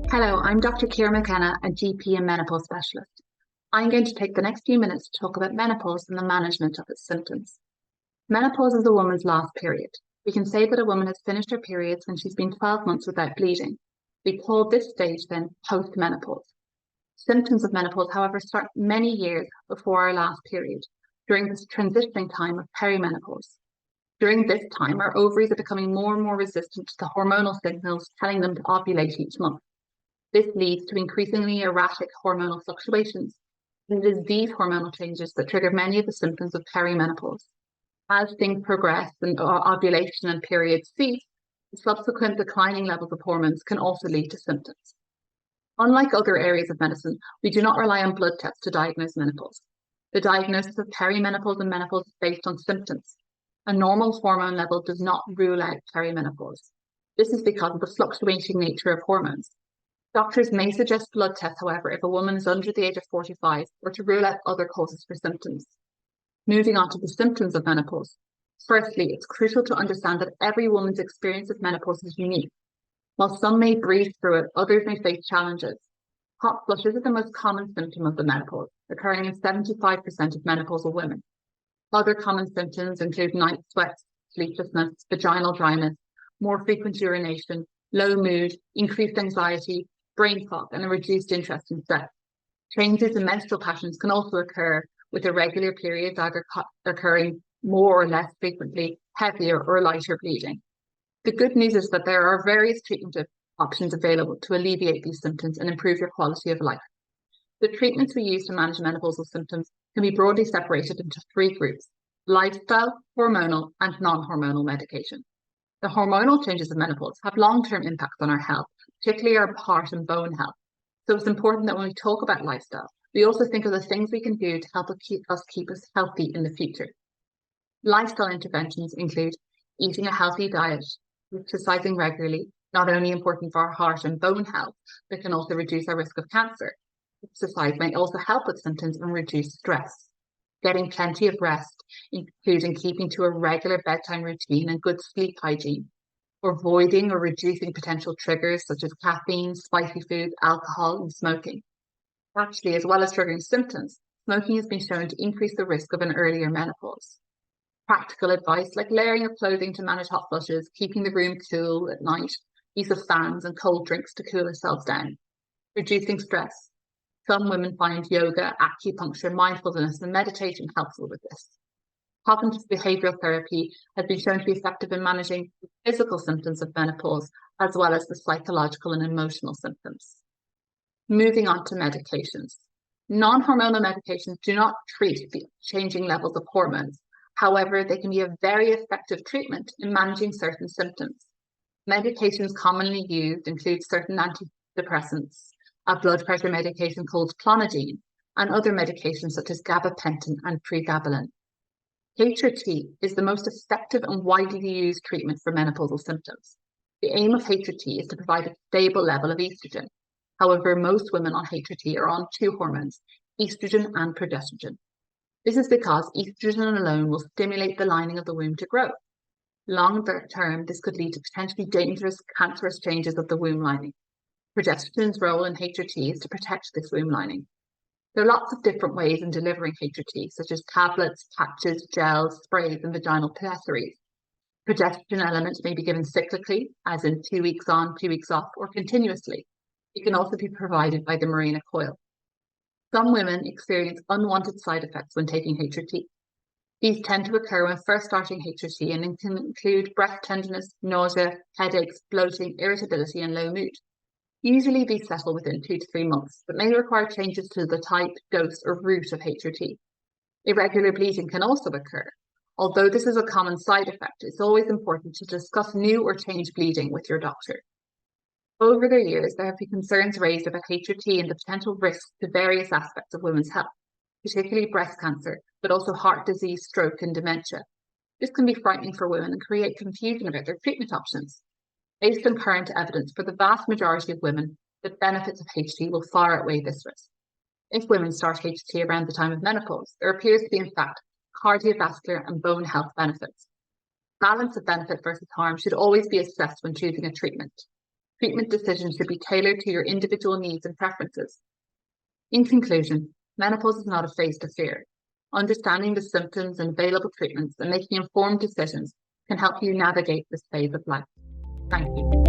Hello, I'm Dr. Ciara McKenna, a GP and menopause specialist. I'm going to take the next few minutes to talk about menopause and the management of its symptoms. Menopause is a woman's last period. We can say that a woman has finished her periods when she's been 12 months without bleeding. We call this stage then post-menopause. Symptoms of menopause, however, start many years before our last period, during this transitioning time of perimenopause. During this time, our ovaries are becoming more and more resistant to the hormonal signals telling them to ovulate each month. This leads to increasingly erratic hormonal fluctuations. And it is these hormonal changes that trigger many of the symptoms of perimenopause. As things progress and ovulation and periods cease, the subsequent declining levels of hormones can also lead to symptoms. Unlike other areas of medicine, we do not rely on blood tests to diagnose menopause. The diagnosis of perimenopause and menopause is based on symptoms. A normal hormone level does not rule out perimenopause. This is because of the fluctuating nature of hormones. Doctors may suggest blood tests, however, if a woman is under the age of 45 or to rule out other causes for symptoms. Moving on to the symptoms of menopause. Firstly, it's crucial to understand that every woman's experience of menopause is unique. While some may breeze through it, others may face challenges. Hot flushes are the most common symptom of the menopause, occurring in 75% of menopausal women. Other common symptoms include night sweats, sleeplessness, vaginal dryness, more frequent urination, low mood, increased anxiety, brain fog, and a reduced interest in sex. Changes in menstrual patterns can also occur, with irregular periods either occurring more or less frequently, heavier or lighter bleeding. The good news is that there are various treatment options available to alleviate these symptoms and improve your quality of life. The treatments we use to manage menopausal symptoms can be broadly separated into three groups: lifestyle, hormonal, and non-hormonal medication. The hormonal changes of menopause have long-term impacts on our health, particularly our heart and bone health. So it's important that when we talk about lifestyle, we also think of the things we can do to help keep us healthy in the future. Lifestyle interventions include eating a healthy diet, exercising regularly, not only important for our heart and bone health, but can also reduce our risk of cancer. Exercise may also help with symptoms and reduce stress. Getting plenty of rest, including keeping to a regular bedtime routine and good sleep hygiene. Avoiding or reducing potential triggers such as caffeine, spicy foods, alcohol, and smoking. Actually, as well as triggering symptoms, smoking has been shown to increase the risk of an earlier menopause. Practical advice like layering of clothing to manage hot flushes, keeping the room cool at night, use of fans and cold drinks to cool ourselves down. Reducing stress. Some women find yoga, acupuncture, mindfulness, and meditation helpful with this. Cognitive behavioral therapy has been shown to be effective in managing the physical symptoms of menopause, as well as the psychological and emotional symptoms. Moving on to medications. Non-hormonal medications do not treat the changing levels of hormones. However, they can be a very effective treatment in managing certain symptoms. Medications commonly used include certain antidepressants, a blood pressure medication called clonidine, and other medications such as gabapentin and pregabalin. HRT is the most effective and widely used treatment for menopausal symptoms. The aim of HRT is to provide a stable level of estrogen. However, most women on HRT are on two hormones, estrogen and progesterone. This is because estrogen alone will stimulate the lining of the womb to grow. Longer term, this could lead to potentially dangerous cancerous changes of the womb lining. Progesterone's role in HRT is to protect this womb lining. There are lots of different ways in delivering HRT, such as tablets, patches, gels, sprays, and vaginal pessaries. Progesterone elements may be given cyclically, as in 2 weeks on, 2 weeks off, or continuously. It can also be provided by the Mirena coil. Some women experience unwanted side effects when taking HRT. These tend to occur when first starting HRT and can include breast tenderness, nausea, headaches, bloating, irritability, and low mood. Usually these settle within 2 to 3 months, but may require changes to the type, dose, or route of HRT. Irregular bleeding can also occur. Although this is a common side effect, it's always important to discuss new or changed bleeding with your doctor. Over the years, there have been concerns raised about HRT and the potential risks to various aspects of women's health, particularly breast cancer, but also heart disease, stroke, and dementia. This can be frightening for women and create confusion about their treatment options. Based on current evidence, for the vast majority of women, the benefits of HRT will far outweigh this risk. If women start HRT around the time of menopause, there appears to be, in fact, cardiovascular and bone health benefits. Balance of benefit versus harm should always be assessed when choosing a treatment. Treatment decisions should be tailored to your individual needs and preferences. In conclusion, menopause is not a phase to fear. Understanding the symptoms and available treatments and making informed decisions can help you navigate this phase of life. Thank you.